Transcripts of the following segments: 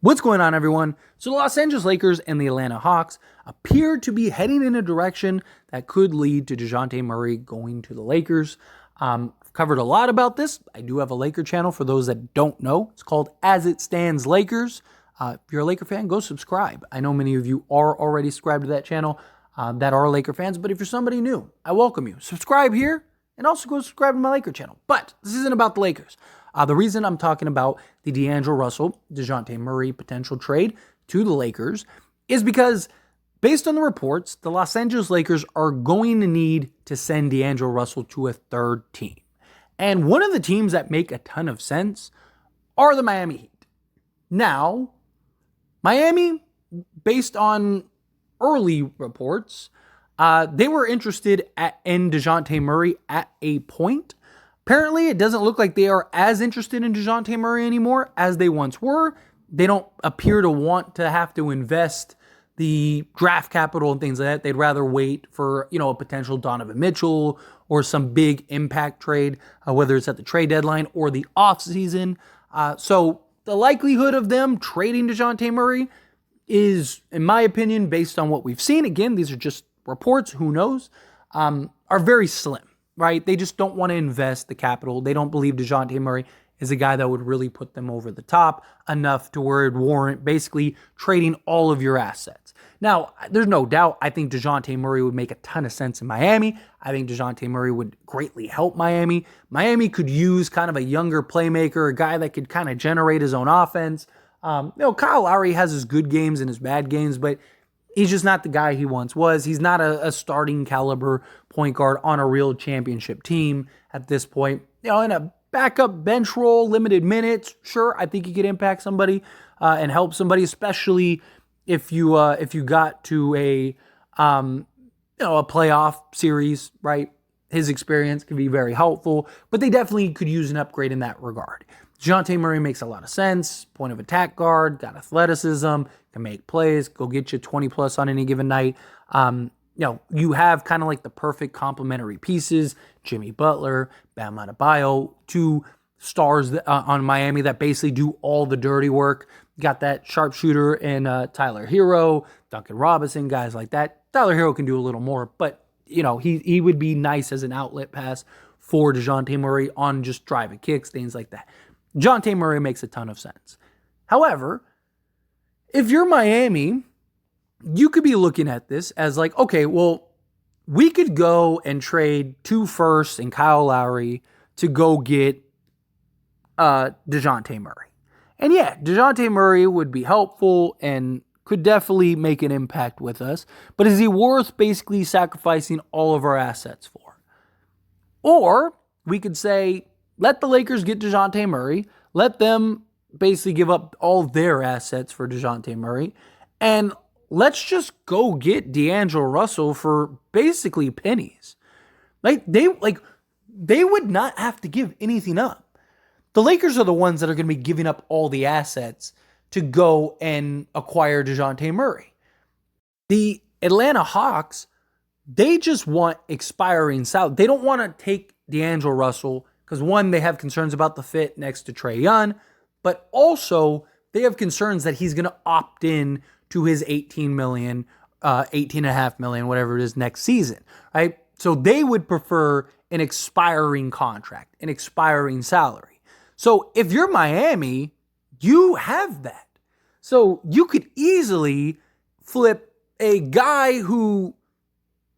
What's going on, everyone? So the Los Angeles Lakers and the Atlanta Hawks appear to be heading in a direction that could lead to Dejounte Murray going to the Lakers. I've covered a lot about this. I do have a Laker channel for those that don't know. It's called As It Stands Lakers. If you're a Laker fan, go subscribe. I know many of you are already subscribed to that channel that are Laker fans, but if you're somebody new, I welcome you. Subscribe here and also go subscribe to my Laker channel. But this isn't about the Lakers. The reason I'm talking about the D'Angelo Russell, Dejounte Murray potential trade to the Lakers is because, based on the reports, the Los Angeles Lakers are going to need to send D'Angelo Russell to a third team. And one of the teams that make a ton of sense are the Miami Heat. Now, Miami, based on early reports, they were interested in Dejounte Murray at a point. Apparently, it doesn't look like they are as interested in Dejounte Murray anymore as they once were. They don't appear to want to have to invest the draft capital and things like that. They'd rather wait for, a potential Donovan Mitchell or some big impact trade, whether it's at the trade deadline or the offseason. So the likelihood of them trading Dejounte Murray is, in my opinion, based on what we've seen, again, these are just reports, who knows, are very slim. Right? They just don't want to invest the capital. They don't believe Dejounte Murray is a guy that would really put them over the top enough to where it warrant basically trading all of your assets. Now, there's no doubt I think Dejounte Murray would make a ton of sense in Miami. I think Dejounte Murray would greatly help Miami. Miami could use kind of a younger playmaker, a guy that could kind of generate his own offense. Kyle Lowry has his good games and his bad games, but he's just not the guy he once was. He's not a starting caliber point guard on a real championship team at this point. In a backup bench role, limited minutes, sure, I think he could impact somebody and help somebody, especially if you got to a playoff series, right? His experience can be very helpful, but they definitely could use an upgrade in that regard. Dejounte Murray makes a lot of sense. Point of attack guard, got athleticism, can make plays, go get you 20 plus on any given night. You have kind of like the perfect complementary pieces. Jimmy Butler, Bam Adebayo, two stars on Miami that basically do all the dirty work. Got that sharpshooter in Tyler Hero, Duncan Robinson, guys like that. Tyler Hero can do a little more, but he would be nice as an outlet pass for Dejounte Murray on just driving kicks, things like that. Dejounte Murray makes a ton of sense. However, if you're Miami, you could be looking at this as like, okay, well, we could go and trade 2 firsts and Kyle Lowry to go get Dejounte Murray. And yeah, Dejounte Murray would be helpful and could definitely make an impact with us. But is he worth basically sacrificing all of our assets for? Or we could say, let the Lakers get Dejounte Murray. Let them basically give up all their assets for Dejounte Murray. And let's just go get D'Angelo Russell for basically pennies. They would not have to give anything up. The Lakers are the ones that are going to be giving up all the assets to go and acquire Dejounte Murray. The Atlanta Hawks, they just want expiring salary. They don't want to take D'Angelo Russell because, one, they have concerns about the fit next to Trae Young, but also they have concerns that he's going to opt in to his $18.5 million, whatever it is, next season, right? So they would prefer an expiring contract, an expiring salary. So if you're Miami, you have that. So you could easily flip a guy who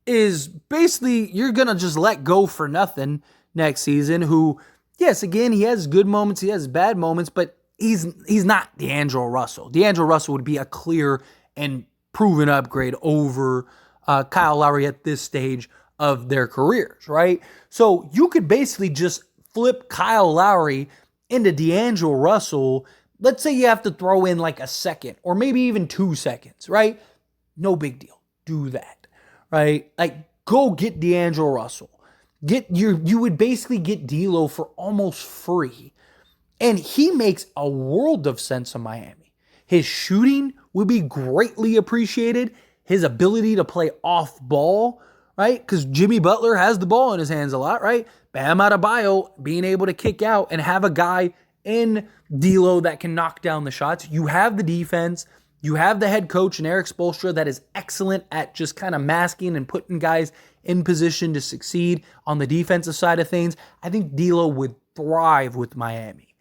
is basically, you're going to just let go for nothing next season, who, yes, again, he has good moments, he has bad moments, but he's not D'Angelo Russell. D'Angelo Russell would be a clear and proven upgrade over Kyle Lowry at this stage of their careers, right? So you could basically just flip Kyle Lowry into D'Angelo Russell. Let's say you have to throw in like a second or maybe even 2 seconds, right? No big deal. Do that, right? Like, go get D'Angelo Russell. You would basically get D'Lo for almost free. And he makes a world of sense in Miami. His shooting would be greatly appreciated. His ability to play off ball, right? Because Jimmy Butler has the ball in his hands a lot, right? Bam Adebayo being able to kick out and have a guy in D'Lo that can knock down the shots. You have the defense. You have the head coach in Eric Spoelstra that is excellent at just kind of masking and putting guys in position to succeed on the defensive side of things. I think D'Lo would thrive with Miami.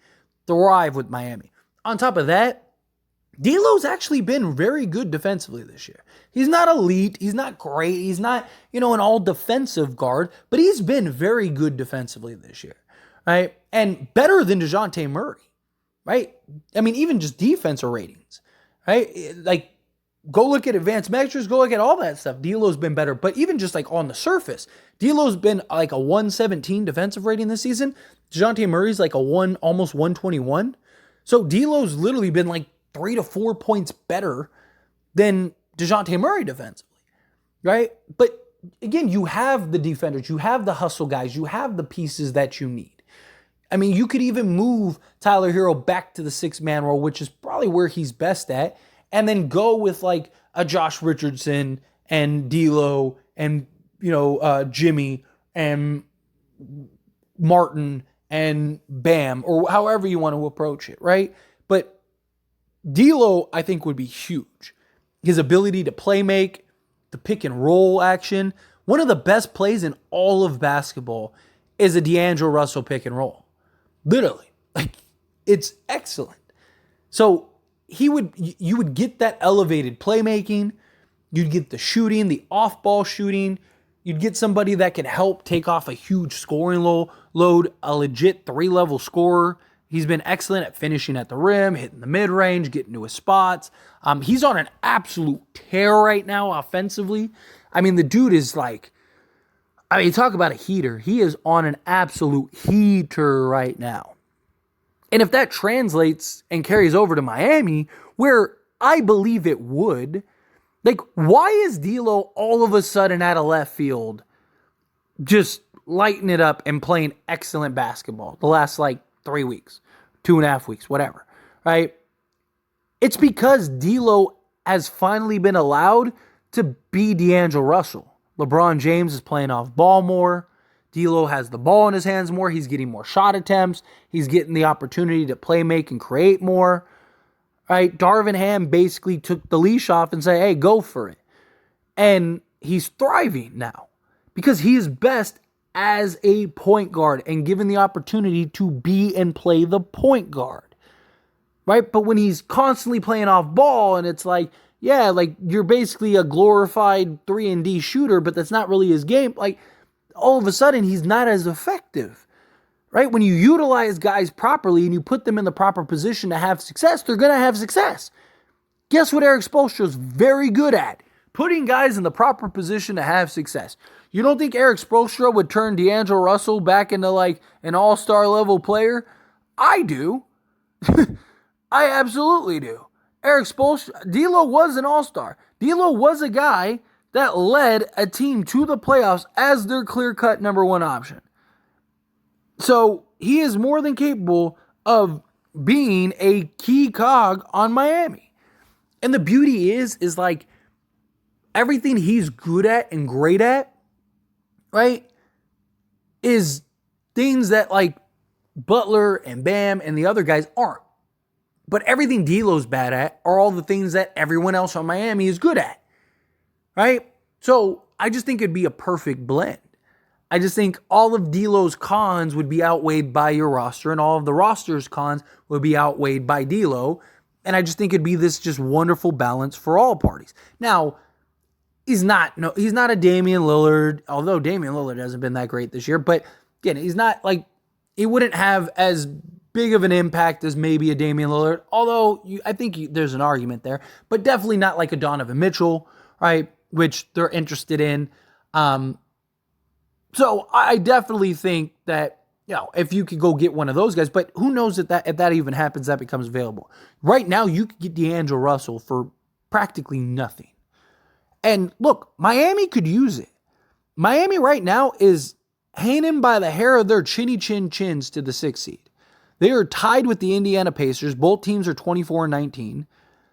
On top of that, D'Lo's actually been very good defensively this year. He's not elite. He's not great. He's not, an all-defensive guard, but he's been very good defensively this year, right? And better than Dejounte Murray, right? I mean, even just defensive ratings, right? Like, go look at advanced measures, go look at all that stuff. D'Lo's been better, but even just like on the surface, D'Lo's been like a 117 defensive rating this season. Dejounte Murray's like almost 121. So D'Lo's literally been like 3 to 4 points better than Dejounte Murray defensively, right? But again, you have the defenders, you have the hustle guys, you have the pieces that you need. I mean, you could even move Tyler Hero back to the 6-man role, which is probably where he's best at, and then go with like a Josh Richardson and D'Lo and, Jimmy and Martin and Bam, or however you want to approach it, right? But D'Lo, I think, would be huge. His ability to play make, the pick and roll action. One of the best plays in all of basketball is a D'Angelo Russell pick and roll. Literally. Like, it's excellent. So you would get that elevated playmaking. You'd get the shooting, the off-ball shooting. You'd get somebody that can help take off a huge scoring load, a legit 3-level scorer. He's been excellent at finishing at the rim, hitting the mid-range, getting to his spots. He's on an absolute tear right now offensively. I mean, the dude is like, talk about a heater. He is on an absolute heater right now. And if that translates and carries over to Miami, where I believe it would, like, why is D'Lo all of a sudden at a left field just lighting it up and playing excellent basketball the last, 3 weeks, 2.5 weeks, whatever, right? It's because D'Lo has finally been allowed to be D'Angelo Russell. LeBron James is playing off ball more. D'Lo has the ball in his hands more. He's getting more shot attempts. He's getting the opportunity to play, make, and create more, right? Darvin Ham basically took the leash off and said, hey, go for it. And he's thriving now because he is best as a point guard and given the opportunity to be and play the point guard, right? But when he's constantly playing off ball and it's like, yeah, like you're basically a glorified 3-and-D shooter, but that's not really his game. Like all of a sudden he's not as effective, right? When you utilize guys properly and you put them in the proper position to have success, they're going to have success. Guess what Eric Spoelstra is very good at? Putting guys in the proper position to have success. You don't think Eric Spoelstra would turn D'Angelo Russell back into like an all-star level player? I do. I absolutely do. Eric Spoelstra, D'Lo was an all-star. D'Lo was a guy that led a team to the playoffs as their clear-cut number one option. So he is more than capable of being a key cog on Miami. And the beauty is like everything he's good at and great at, right, is things that like Butler and Bam and the other guys aren't. But everything D'Lo's bad at are all the things that everyone else on Miami is good at, right? So I just think it'd be a perfect blend. I just think all of D'Lo's cons would be outweighed by your roster, and all of the roster's cons would be outweighed by D'Lo. And I just think it'd be this just wonderful balance for all parties. Now, he's not a Damian Lillard, although Damian Lillard hasn't been that great this year. But again, he's not like, he wouldn't have as big of an impact as maybe a Damian Lillard, although I think there's an argument there, but definitely not like a Donovan Mitchell, right, which they're interested in. So I definitely think that, if you could go get one of those guys, but who knows if that even happens, that becomes available. Right now, you could get D'Angelo Russell for practically nothing. And look, Miami could use it. Miami right now is hanging by the hair of their chins to the 6th seed. They are tied with the Indiana Pacers. Both teams are 24-19.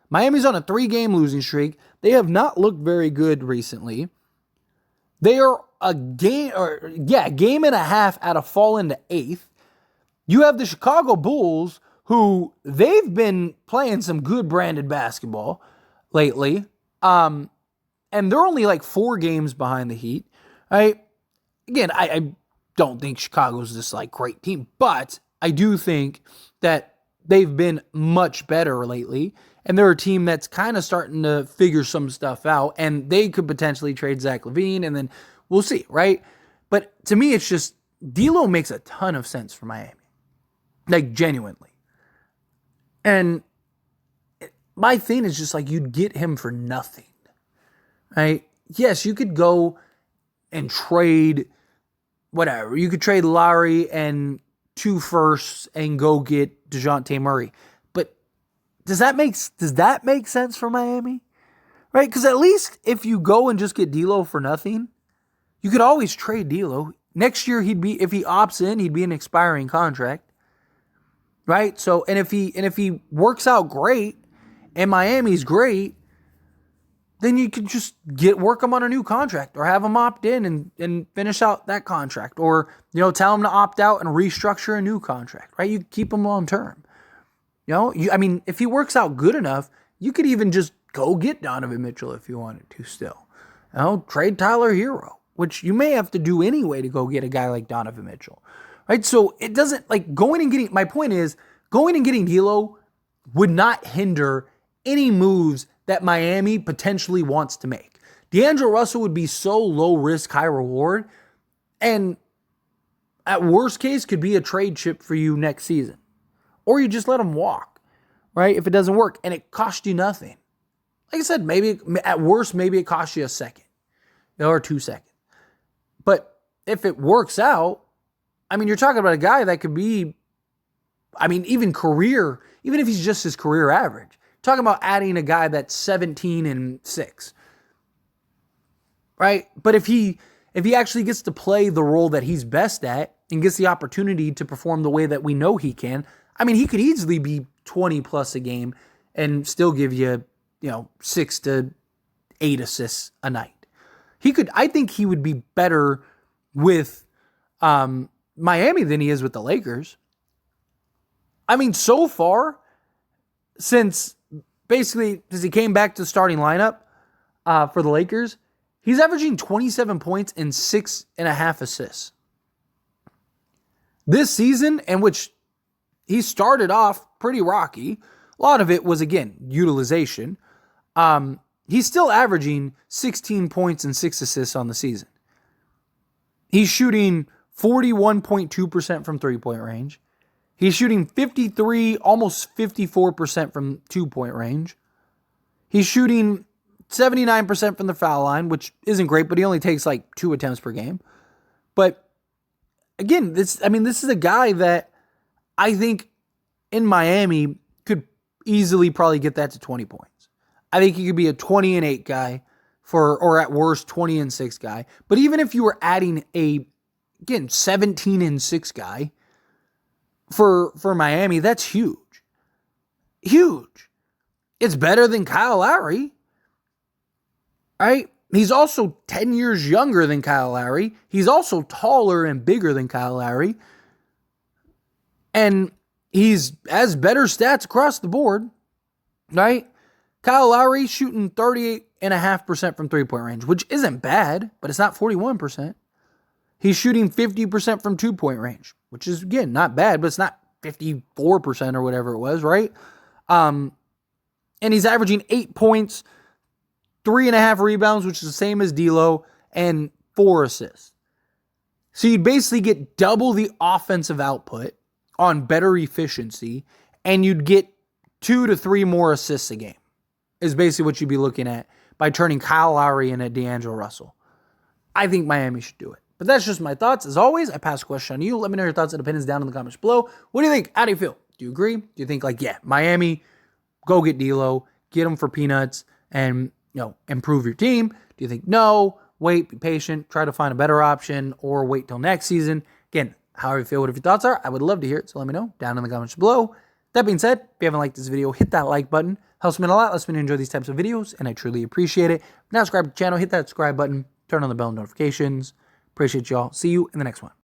Miami's on a 3-game losing streak. They have not looked very good recently. They are a game and a half out of falling to 8th. You have the Chicago Bulls, who they've been playing some good branded basketball lately. And they're only like 4 games behind the Heat. Right? Again, I don't think Chicago's this like great team, but I do think that they've been much better lately. And they're a team that's kind of starting to figure some stuff out. And they could potentially trade Zach LaVine, and then we'll see, right? But to me, it's just D'Lo makes a ton of sense for Miami. Like, genuinely. And my thing is just like, you'd get him for nothing. Right? Yes, you could go and trade whatever. You could trade Lowry and 2 firsts and go get Dejounte Murray. But does that make sense for Miami? Right? Because at least if you go and just get D'Lo for nothing, you could always trade D'Lo. Next year, if he opts in, he'd be an expiring contract. Right? So, and if he works out great and Miami's great, then you could just work him on a new contract, or have him opt in and finish out that contract, or, tell him to opt out and restructure a new contract, right? You keep him long term. If he works out good enough, you could even just go get Donovan Mitchell if you wanted to still. Trade Tyler Hero, which you may have to do anyway to go get a guy like Donovan Mitchell. Right? So it doesn't, my point is, going and getting D'Lo would not hinder any moves that Miami potentially wants to make. D'Angelo Russell would be so low risk, high reward, and at worst case could be a trade chip for you next season. Or you just let him walk, right? If it doesn't work, and it costs you nothing. Like I said, maybe at worst, maybe it costs you a second or 2 seconds. But if it works out, you're talking about a guy that could be, even if he's just his career average. Talking about adding a guy that's 17-6. Right? But if he actually gets to play the role that he's best at and gets the opportunity to perform the way that we know he can, he could easily be 20 plus a game and still give you, 6 to 8 assists a night. I think he would be better with Miami than he is with the Lakers. So far, since he came back to the starting lineup for the Lakers, he's averaging 27 points and 6.5 assists. This season, in which he started off pretty rocky, a lot of it was, again, utilization. He's still averaging 16 points and 6 assists on the season. He's shooting 41.2% from three-point range. He's shooting 53, almost 54% from 2-point range. He's shooting 79% from the foul line, which isn't great, but he only takes 2 attempts per game. But again, this is a guy that I think in Miami could easily probably get that to 20 points. I think he could be a 20-8 guy or at worst 20-6 guy. But even if you were adding 17-6 guy for Miami, that's huge. Huge. It's better than Kyle Lowry. Right? He's also 10 years younger than Kyle Lowry. He's also taller and bigger than Kyle Lowry. And he's has better stats across the board. Right? Kyle Lowry shooting 38.5% from three-point range, which isn't bad, but it's not 41%. He's shooting 50% from 2-point range, which is, again, not bad, but it's not 54% or whatever it was, right? And he's averaging 8 points, 3.5 rebounds, which is the same as D'Lo, and 4 assists. So you'd basically get double the offensive output on better efficiency, and you'd get 2 to 3 more assists a game, is basically what you'd be looking at by turning Kyle Lowry into D'Angelo Russell. I think Miami should do it. But that's just my thoughts. As always, I pass a question on you. Let me know your thoughts and opinions down in the comments below. What do you think? How do you feel? Do you agree? Do you think Miami, go get D'Lo, get him for peanuts, and improve your team? Do you think no, wait, be patient, try to find a better option, or wait till next season? Again, however you feel, whatever your thoughts are, I would love to hear it. So let me know down in the comments below. That being said, if you haven't liked this video, hit that like button. Helps me a lot. Lets me enjoy these types of videos, and I truly appreciate it. Now subscribe to the channel, hit that subscribe button, turn on the bell notifications. Appreciate y'all. See you in the next one.